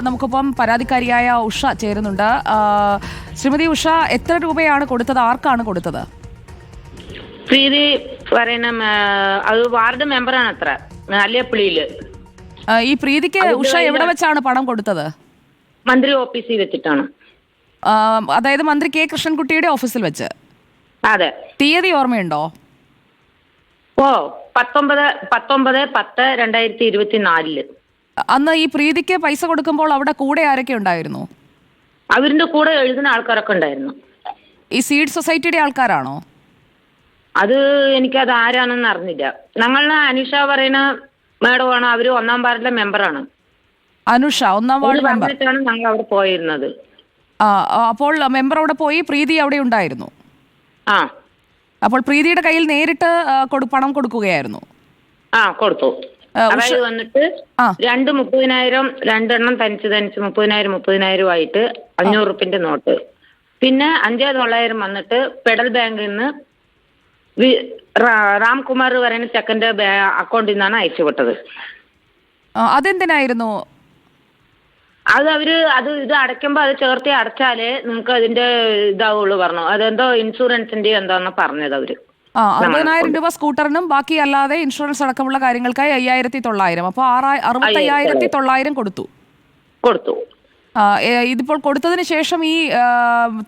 നമുക്കിപ്പം പരാതിക്കാരിയായ ഉഷ ചേരുന്നുണ്ട്. ശ്രീമതി ഉഷ, എത്ര രൂപയാണ് കൊടുത്തത്? ആർക്കാണ് കൊടുത്തത്? പ്രീതി പറയുന്ന അത് വാർഡ് മെമ്പറാണ് അത്ര അല്ലേപ്പള്ളിയില്. ഈ പ്രീതിക്ക് ഉഷ എവിടെ വെച്ചാണ് പണം കൊടുത്തത്? മന്ത്രി ഓഫീസിൽ വെച്ചിട്ടാണ്. അതായത് മന്ത്രി കെ കൃഷ്ണൻകുട്ടിയുടെ ഓഫീസിൽ വെച്ച്? അതെ. തീയതി ഓർമ്മയുണ്ടോ? 19/10/2024. അന്ന് ഈ പ്രീതിക്ക് പൈസ കൊടുക്കുമ്പോൾ അവിടെ കൂടെ ആരൊക്കെ ഉണ്ടായിരുന്നു? അവരിന്റെ കൂടെ എഴുതുന്ന ആൾക്കാരൊക്കെ ഉണ്ടായിരുന്നു. ഈ സീഡ് സൊസൈറ്റിയുടെ ആൾക്കാരാണോ? അത് എനിക്കത് ആരാണെന്ന് അറിഞ്ഞില്ല. ഞങ്ങളുടെ അനുഷ പറയുന്ന മേഡമാണ്. അവര് 1-ാം വാർഡിലെ മെമ്പറാണ്. Anusha 1-ാം ward member. ഞങ്ങൾ അവിടെ പോയിരുന്നത്. അപ്പോൾ മെമ്പർ അവിടെ പോയി, പ്രീതി അവിടെ ഉണ്ടായിരുന്നു. ആ. അപ്പോൾ പ്രീതിയുടെ കയ്യിൽ നേരിട്ട് പണം കൊടുക്കുകയായിരുന്നു? കൊടുത്തു. അതായത് വന്നിട്ട് 30,000 രണ്ടെണ്ണം തനിച്ച് 30,000 ആയിട്ട് 500 റുപ്യന്റെ നോട്ട്. പിന്നെ 5,900 വന്നിട്ട് ഫെഡറൽ ബാങ്കിൽ നിന്ന് രാംകുമാർ പറയുന്ന ചെക്കൻ്റെ അക്കൗണ്ടിൽ നിന്നാണ് അയച്ചു വിട്ടത്. അതെന്തിനായിരുന്നു? അത് ഇത് അടയ്ക്കുമ്പോൾ അത് ചേർത്തി അടച്ചാലേ നിങ്ങൾക്ക് അതിന്റെ ഇതാവുള്ളൂ പറഞ്ഞു. അതെന്തോ ഇൻഷുറൻസിന്റെ എന്താന്ന് പറഞ്ഞത് അവര്. 60,000 രൂപ സ്കൂട്ടറിനും ബാക്കി അല്ലാതെ ഇൻഷുറൻസ് അടക്കമുള്ള കാര്യങ്ങൾക്കായി 5,900. അപ്പോൾ 65,900 കൊടുത്തു. ഇതിപ്പോൾ കൊടുത്തതിന് ശേഷം ഈ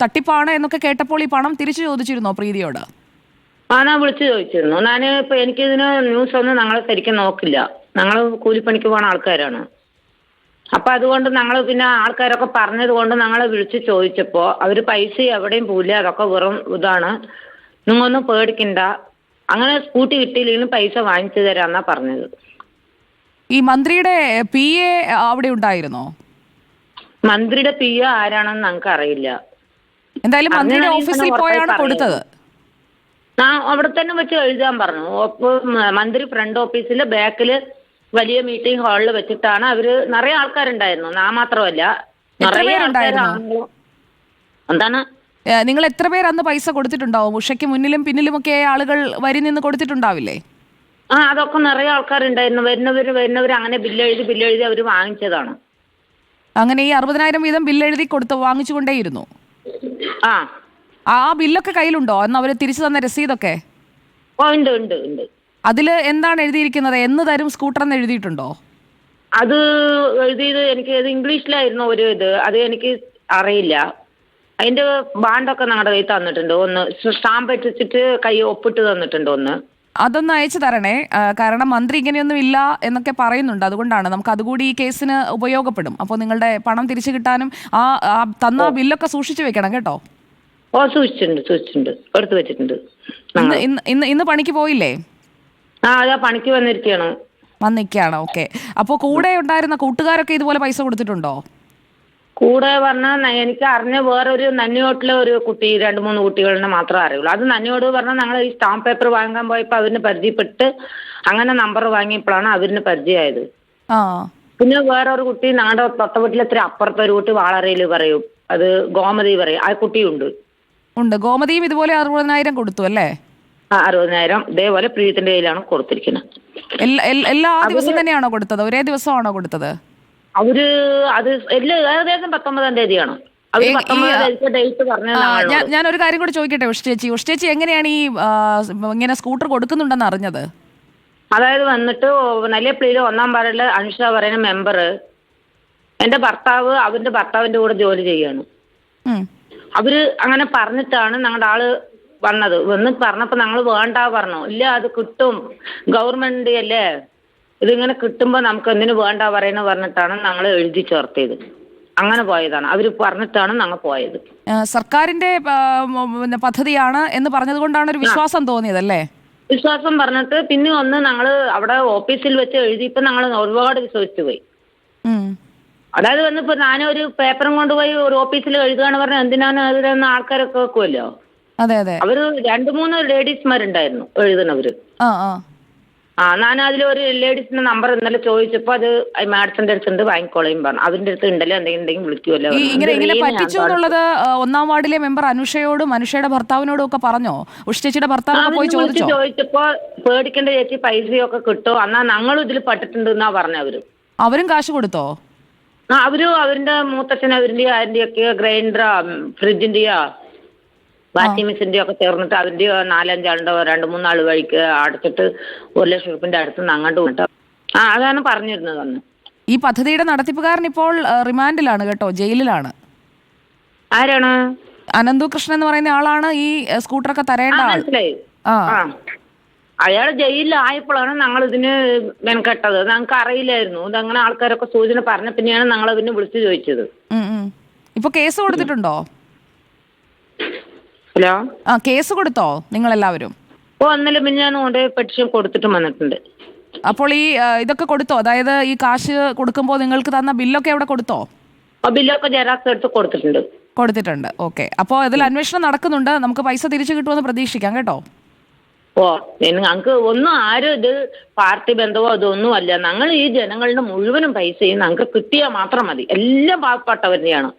തട്ടിപ്പാണ് എന്നൊക്കെ കേട്ടപ്പോൾ ഈ പണം തിരിച്ചു ചോദിച്ചിരുന്നോ പ്രീതിയോട്? ഞാൻ വിളിച്ചു ചോദിച്ചിരുന്നു. ഇപ്പൊ എനിക്കിതിന് ന്യൂസ് ഒന്നും ഞങ്ങൾ ശരിക്കും നോക്കില്ല. ഞങ്ങൾ കൂലിപ്പണിക്ക് പോകുന്ന ആൾക്കാരാണ്. അപ്പൊ അതുകൊണ്ട് ഞങ്ങൾ പിന്നെ ആൾക്കാരൊക്കെ പറഞ്ഞത് കൊണ്ട് ഞങ്ങളെ വിളിച്ച് ചോദിച്ചപ്പോ അവര് പൈസ എവിടെയും പോയില്ല, അതൊക്കെ വെറും ഇതാണ്, നിങ്ങൊന്നും പേടിക്കണ്ട, അങ്ങനെ സ്കൂട്ടി കിട്ടിയില്ലെങ്കിലും പൈസ വാങ്ങിച്ചു തരാന്നാ പറഞ്ഞത്. ഈ മന്ത്രിയുടെ PA അവിടെ ഉണ്ടായിരുന്നോ? മന്ത്രിയുടെ PA ആരാണെന്ന് ഞങ്ങൾക്ക് അറിയില്ല. എന്തായാലും മന്ത്രിയുടെ ഓഫീസിൽ പോയാണ് കൊടുത്തത്. അവിടെ തന്നെ വെച്ച് എഴുതാൻ പറഞ്ഞു. മന്ത്രി ഫ്രണ്ട് ഓഫീസില് ബാക്കില് വലിയ മീറ്റിംഗ് ഹാളിൽ വെച്ചിട്ടാണ്. അവര് നിറയെ ആൾക്കാരുണ്ടായിരുന്നു. ഞാൻ മാത്രമല്ല, നിറയെ ആൾക്കാരുണ്ടായിരുന്നു. എന്താണ്, നിങ്ങൾ എത്ര പേർ അന്ന് പൈസ കൊടുത്തിട്ടുണ്ടാവും? ഉഷയ്ക്ക് മുന്നിലും പിന്നിലുമൊക്കെ ആളുകൾ വരി നിന്ന് കൊടുത്തിട്ടുണ്ടാവില്ലേ? അതൊക്കെ നിറയെ ആൾക്കാരുണ്ടായിരുന്നു. വരുന്നവര് അങ്ങനെ ബില്ലെഴുതി അവര് വാങ്ങിച്ചതാണ്. അങ്ങനെ ഈ 60,000 വീതം ബില്ലെഴുതി വാങ്ങിച്ചുകൊണ്ടേയിരുന്നു. ആ ബില്ലൊക്കെ കയ്യിലുണ്ടോ? അന്ന് അവര് തിരിച്ചു തന്ന രസീതൊക്കെ? ഉണ്ട്. അതില് എന്താണ് എഴുതിയിരിക്കുന്നത്? എന്ന് തരും സ്കൂട്ടർ എന്ന് എഴുതിയിട്ടുണ്ടോ? അത് എഴുതിയത് എനിക്ക് ഇംഗ്ലീഷിലായിരുന്നു ഒരു ഇത്. അത് എനിക്ക് അറിയില്ല. അതിന്റെ ബാണ്ടൊക്കെ ഞങ്ങളുടെ കയ്യിൽ തന്നിട്ടുണ്ട്. ഒന്ന് സ്റ്റാമ്പ് വെച്ചിട്ട് കൈ ഒപ്പിട്ട് തന്നിട്ടുണ്ട്. അതൊന്ന് അയച്ചു തരണേ. കാരണം മന്ത്രി ഇങ്ങനെയൊന്നും ഇല്ല എന്നൊക്കെ പറയുന്നുണ്ട്. അതുകൊണ്ടാണ് നമുക്ക് അതുകൂടി ഈ കേസിന് ഉപയോഗപ്പെടും. അപ്പോൾ നിങ്ങളുടെ പണം തിരിച്ചു കിട്ടാനും തന്ന ബില്ലൊക്കെ സൂക്ഷിച്ചു വെക്കണം കേട്ടോ. സൂക്ഷിച്ചിട്ടുണ്ട്. എടുത്തു വെച്ചിട്ടുണ്ട്. ഇന്ന് പണിക്ക് പോയില്ലേ? അതാ പണിക്ക് വന്നിരിക്കുകയാണ്. ഓക്കെ. അപ്പോൾ കൂടെ ഉണ്ടായിരുന്ന കൂട്ടുകാരൊക്കെ ഇതുപോലെ പൈസ കൊടുത്തിട്ടുണ്ടോ? കൂടെ പറഞ്ഞാൽ എനിക്ക് അറിഞ്ഞ വേറൊരു നന്ദിയോട്ടിലെ ഒരു കുട്ടി, 2-3 കുട്ടികളെ മാത്രമേ അറിയുള്ളൂ. അത് നന്ദിയോട് പറഞ്ഞാൽ ഞങ്ങൾ ഈ സ്റ്റാമ്പ് പേപ്പർ വാങ്ങാൻ പോയപ്പോൾ അവരിന് പരിചയപ്പെട്ട് അങ്ങനെ നമ്പർ വാങ്ങിയപ്പോഴാണ് അവരിന് പരിചയമായത്. പിന്നെ വേറൊരു കുട്ടി ഞങ്ങളുടെ തൊട്ട വീട്ടിലെത്ര അപ്പുറത്തെ ഒരു കുട്ടി വാളറയിൽ പറയും, അത് ഗോമതി പറയും. ആ കുട്ടിയുണ്ട്. ഗോമതിയും ഇതുപോലെ 60,000 കൊടുത്തു അല്ലേ? 60,000 ഇതേപോലെ പ്രീതിന്റെ കയ്യിലാണ് കൊടുത്തിരിക്കുന്നത്. എല്ലാ ദിവസം തന്നെയാണോ കൊടുത്തത്? ഒരേ ദിവസമാണോ കൊടുത്തത്? അത് ഏകദേശം 19-ാം തീയതിയാണ്. ഞാനൊരു കാര്യം കൂടി ചോദിക്കട്ടെ ഉഷ ചേച്ചി, എങ്ങനെയാണ് ഈ ഇങ്ങനെ സ്കൂട്ടർ കൊടുക്കുന്നുണ്ടെന്ന് അറിഞ്ഞത്? അതായത് വന്നിട്ട് നല്ലേപ്പള്ളിയിലെ 1-ാം വാർഡിലെ അനുഷ പറയുന്ന മെമ്പർ, എന്റെ ഭർത്താവ് അവന്റെ ഭർത്താവിന്റെ കൂടെ ജോലി ചെയ്യാണ്. അവര് അങ്ങനെ പറഞ്ഞിട്ടാണ് ഞങ്ങളുടെ ആള് വന്ന് പറഞ്ഞപ്പോ ഞങ്ങൾ വേണ്ട പറഞ്ഞു. ഇല്ല, അത് കിട്ടും, ഗവൺമെന്റ് അല്ലേ, ഇതിങ്ങനെ കിട്ടുമ്പോ നമുക്ക് എന്തിനു വേണ്ട പറഞ്ഞിട്ടാണ് ഞങ്ങൾ എഴുതി ചേർത്തത്. അങ്ങനെ പോയതാണ്. അവര് പറഞ്ഞിട്ടാണ് ഞങ്ങൾ പോയത്. സർക്കാരിന്റെ പദ്ധതിയാണ് എന്ന് പറഞ്ഞത് കൊണ്ടാണ് ഒരു വിശ്വാസം തോന്നിയതല്ലേ? വിശ്വാസം പറഞ്ഞിട്ട് പിന്നെ ഞങ്ങൾ അവിടെ ഓഫീസിൽ വെച്ച് എഴുതിയപ്പോ ഞങ്ങൾ ഒരുപാട് വിശ്വസിച്ചു പോയി. അതായത് വന്നിപ്പോ ഞാനൊരു പേപ്പറും കൊണ്ടുപോയി ഒരു ഓഫീസിൽ എഴുതുകയാണ് പറഞ്ഞാൽ എന്തിനാണ് അതിലെന്ന് ആൾക്കാരൊക്കെ വെക്കുമല്ലോ. അവര് 2-3 ലേഡീസ്മാരുണ്ടായിരുന്നു എഴുതുന്നവര്. ഞാൻ അതിലൊരു ലേഡീസിന്റെ നമ്പർ ഇന്നലെ ചോദിച്ചപ്പോ അത് മാഡത്തിന്റെ അടുത്തുണ്ട്, വാങ്ങിക്കോളയും പറഞ്ഞു. അവരുടെ അടുത്ത് ഉണ്ടല്ലോ, എന്തെങ്കിലും വിളിക്കുമല്ലോ. ഇങ്ങനെ പറ്റിച്ചു എന്നുള്ളത് 1-ാം വാർഡിലെ മെമ്പർ അനുഷയോടും അനുഷയുടെ ഭർത്താവിനോടും ഒക്കെ പറഞ്ഞോ? ഉഷ ചേച്ചിയുടെ ഭർത്താവ് പോയി ചോദിച്ചപ്പോ പേടിക്കേണ്ട ചേച്ചി, പൈസയൊക്കെ കിട്ടും, എന്നാ ഞങ്ങളും ഇതിൽ പെട്ടിട്ടുണ്ട് എന്നാ പറഞ്ഞവര്. അവരും കാശ് കൊടുത്തോ? അവരും അവരുടെ മൂത്തച്ഛൻ അവരുടെയോ ആരുടെയൊക്കെ ഗ്രൈൻഡറോ ഫ്രിഡ്ജിന്റെയോ വാഷിംഗ് മെഷീന്റെയോ ഒക്കെ ചേർന്നിട്ട് അവരുടെയോ 4-5 ആളുടെ 2-3 വഴിക്ക് അടച്ചിട്ട് 1 ലക്ഷം രൂപന്റെ അടുത്ത് അങ്ങോട്ട് വിട്ടു. അതാണ് പറഞ്ഞിരുന്നത് അന്ന്. ഈ പദ്ധതിയുടെ നടത്തിപ്പുകാരൻ ഇപ്പോൾ റിമാൻഡിലാണ് കേട്ടോ, ജയിലിലാണ്. ആരാണ്? അനന്തു കൃഷ്ണൻ എന്ന് പറയുന്ന ആളാണ് ഈ സ്കൂട്ടറൊക്കെ തരേണ്ട ആൾ. മനസ്സിലായി. അയാൾ ജയിലിലായപ്പോഴാണ് ഞങ്ങൾ ഇതിന് മെനക്കെട്ടത്. ഞങ്ങൾക്ക് അറിയില്ലായിരുന്നു. ഇതങ്ങനെ ആൾക്കാരൊക്കെ സൂചന പറഞ്ഞ പിന്നെയാണ് ഞങ്ങൾ അതിനെ വിളിച്ചു ചോദിച്ചത്. ഇപ്പൊ കേസ് കൊടുത്തിട്ടുണ്ടോ? ഹലോ, കേസ് കൊടുത്തോ നിങ്ങൾ എല്ലാവരും? ഒന്നിലും മിഞ്ഞാന്ന് കൊണ്ട് പെറ്റിഷൻ കൊടുത്തിട്ടും വന്നിട്ടുണ്ട്. അപ്പോൾ ഈ ഇതൊക്കെ കൊടുത്തോ? അതായത് ഈ കാശ് കൊടുക്കുമ്പോൾ നിങ്ങൾക്ക് തന്ന ബില്ലൊക്കെ അവിടെ കൊടുത്തോ? ബില്ലൊക്കെ ജെറാക്സ് എടുത്ത് കൊടുത്തിട്ടുണ്ട്. ഓക്കെ, അപ്പോൾ ഇതിൽ അന്വേഷണം നടക്കുന്നുണ്ട്. നമുക്ക് പൈസ തിരിച്ചു കിട്ടുമെന്ന് പ്രതീക്ഷിക്കാം കേട്ടോ. ഞങ്ങൾക്ക് ഒന്നും ആരും ഇത് പാർട്ടി ബന്ധമോ അതൊന്നും അല്ല. ഞങ്ങൾ ഈ ജനങ്ങളുടെ മുഴുവനും പൈസയും ഞങ്ങൾക്ക് കിട്ടിയാൽ മാത്രം മതി. എല്ലാം പാവപ്പെട്ടവരുടെയാണ്.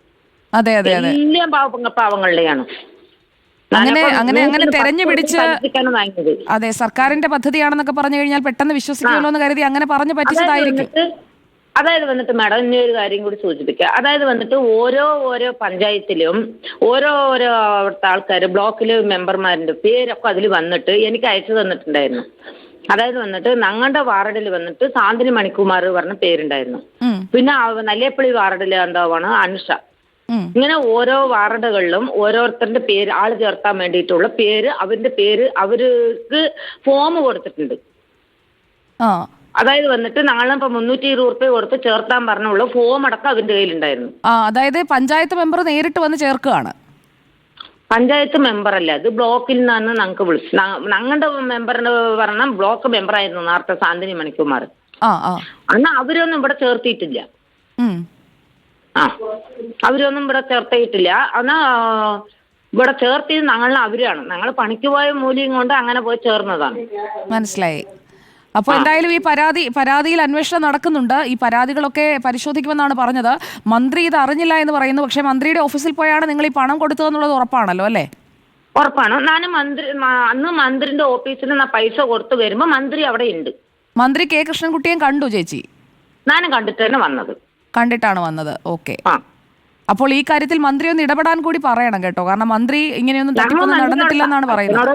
അതെ അതെ അതെ, എല്ലാം പാവങ്ങളുടെയാണ്. അങ്ങനെ തെരഞ്ഞു പിടിച്ച്, അതെ, സർക്കാരിന്റെ പദ്ധതിയാണെന്നൊക്കെ പറഞ്ഞു കഴിഞ്ഞാൽ പെട്ടെന്ന് വിശ്വസിക്കുമല്ലോ എന്ന് കരുതി അങ്ങനെ പറഞ്ഞു പറ്റിച്ചതായിരിക്കും. അതായത് വന്നിട്ട് മാഡം ഇനി ഒരു കാര്യം കൂടി സൂചിപ്പിക്കുക. അതായത് വന്നിട്ട് ഓരോ പഞ്ചായത്തിലും ഓരോ അവിടുത്തെ ആൾക്കാർ ബ്ലോക്കിൽ മെമ്പർമാരുടെ പേരൊക്കെ അതിൽ വന്നിട്ട് എനിക്ക് അയച്ചു തന്നിട്ടുണ്ടായിരുന്നു. അതായത് വന്നിട്ട് ഞങ്ങളുടെ വാർഡിൽ വന്നിട്ട് സാന്ത്വനി മണിക്കുമാർ പറഞ്ഞ പേരുണ്ടായിരുന്നു. പിന്നെ നല്ലേപ്പള്ളി വാർഡിൽ എന്താവാണ് അനുഷ. ഇങ്ങനെ ഓരോ വാർഡുകളിലും ഓരോരുത്തരുടെ പേര് ആള് ചേർത്താൻ വേണ്ടിയിട്ടുള്ള പേര് അവർക്ക് ഫോം കൊടുത്തിട്ടുണ്ട്. അതായത് വന്നിട്ട് ഞങ്ങളിപ്പോ 320 രൂപ കൊടുത്ത് ചേർത്താൻ പറഞ്ഞുള്ള ഫോം അടക്കം അവന്റെ കയ്യിലുണ്ടായിരുന്നു. അതായത് പഞ്ചായത്ത് മെമ്പർ നേരിട്ട് വന്ന് ചേർക്കുകയാണ്. പഞ്ചായത്ത് മെമ്പർ അല്ല, അത് ബ്ലോക്കിൽ നിന്നാണ് ഞങ്ങൾക്ക് വിളിച്ചത്. ഞങ്ങളുടെ മെമ്പറിന് പറഞ്ഞ ബ്ലോക്ക് മെമ്പറായിരുന്നു നേരത്തെ സാന്ത്വനി മണിക്കുമാർ. അന്ന് അവരൊന്നും ഇവിടെ ചേർത്തിയിട്ടില്ല. അവരൊന്നും ഇവിടെ ചേർത്തിയിട്ടില്ല. എന്നാ ഇവിടെ ചേർത്തിയത് അവരാണ്. ഞങ്ങൾ പണിക്ക് പോയ മൂല്യം കൊണ്ട് അങ്ങനെ പോയി ചേർന്നതാണ്. മനസ്സിലായി. അപ്പോൾ എന്തായാലും ഈ പരാതിയിൽ അന്വേഷണം നടക്കുന്നുണ്ട്. ഈ പരാതികളൊക്കെ പരിശോധിക്കുമെന്നാണ് പറഞ്ഞത്. മന്ത്രി ഇത് അറിഞ്ഞില്ല എന്ന് പറയുന്നു. പക്ഷേ മന്ത്രിയുടെ ഓഫീസിൽ പോയാണ് നിങ്ങൾ ഈ പണം കൊടുത്തതെന്നുള്ളത് ഉറപ്പാണല്ലോ അല്ലേ? ഉറപ്പാണ്. അന്ന് മന്ത്രിന്റെ ഓഫീസിൽ പൈസ കൊടുത്തു വരുമ്പോ മന്ത്രി അവിടെ ഉണ്ട്. മന്ത്രി കെ കൃഷ്ണൻകുട്ടിയെ കണ്ടു ചേച്ചി? ഞാനും കണ്ടിട്ടാണ് വന്നത്. ഓക്കെ. അപ്പോൾ ഈ കാര്യത്തിൽ മന്ത്രി ഒന്ന് ഇടപെടാൻ കൂടി പറയണം കേട്ടോ. കാരണം മന്ത്രി ഇങ്ങനെയൊന്നും തട്ടിപ്പൊന്നും നടന്നിട്ടില്ലെന്നാണ് പറയുന്നത്.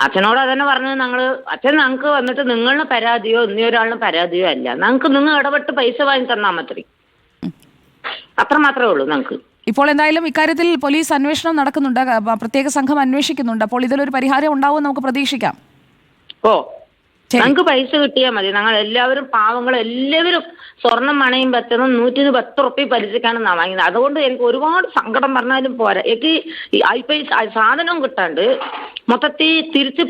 അച്ഛനോട് അതന്നെ പറഞ്ഞത്. അച്ഛൻ ഞങ്ങൾക്ക് വന്നിട്ട് നിങ്ങളുടെ പരാതിയോ ഇനിയൊരാളിന് പരാതിയോ അല്ല. നിങ്ങൾ ഇടപെട്ട് പൈസ വാങ്ങി തന്നാൽ മതി. അത്ര മാത്രമേ ഉള്ളൂ ഞങ്ങൾക്ക്. ഇപ്പോൾ എന്തായാലും ഇക്കാര്യത്തിൽ പോലീസ് അന്വേഷണം നടക്കുന്നുണ്ട്. പ്രത്യേക സംഘം അന്വേഷിക്കുന്നുണ്ട്. അപ്പോൾ ഇതിലൊരു പരിഹാരം ഉണ്ടാവും നമുക്ക് പ്രതീക്ഷിക്കാം. ഞങ്ങൾക്ക് പൈസ കിട്ടിയാൽ മതി. ഞങ്ങൾ എല്ലാവരും പാവങ്ങൾ എല്ലാവരും സ്വർണം മണയും വെച്ചതും 110 റുപ്യ പലിശക്കാണ് വാങ്ങിയത്. അതുകൊണ്ട് എനിക്ക് ഒരുപാട് സങ്കടം പറഞ്ഞാലും പോരാ. എനിക്ക് സാധനവും കിട്ടാണ്ട് മൊത്തത്തിൽ തിരിച്ച്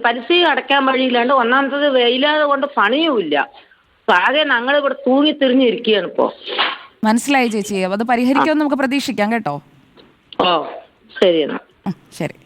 പലിശ അടയ്ക്കാൻ വഴിയില്ലാണ്ട് ഒന്നാമത്തത് വെയിലാതെ കൊണ്ട് പണിയുമില്ല. ആകെ ഞങ്ങൾ ഇവിടെ തൂങ്ങി തിരിഞ്ഞിരിക്കുകയാണ് ഇപ്പോ. മനസ്സിലായി ചേച്ചി. അത് പരിഹരിക്കുമെന്ന് നമുക്ക് പ്രതീക്ഷിക്കാം കേട്ടോ. ശരി എന്നാ. ശരി.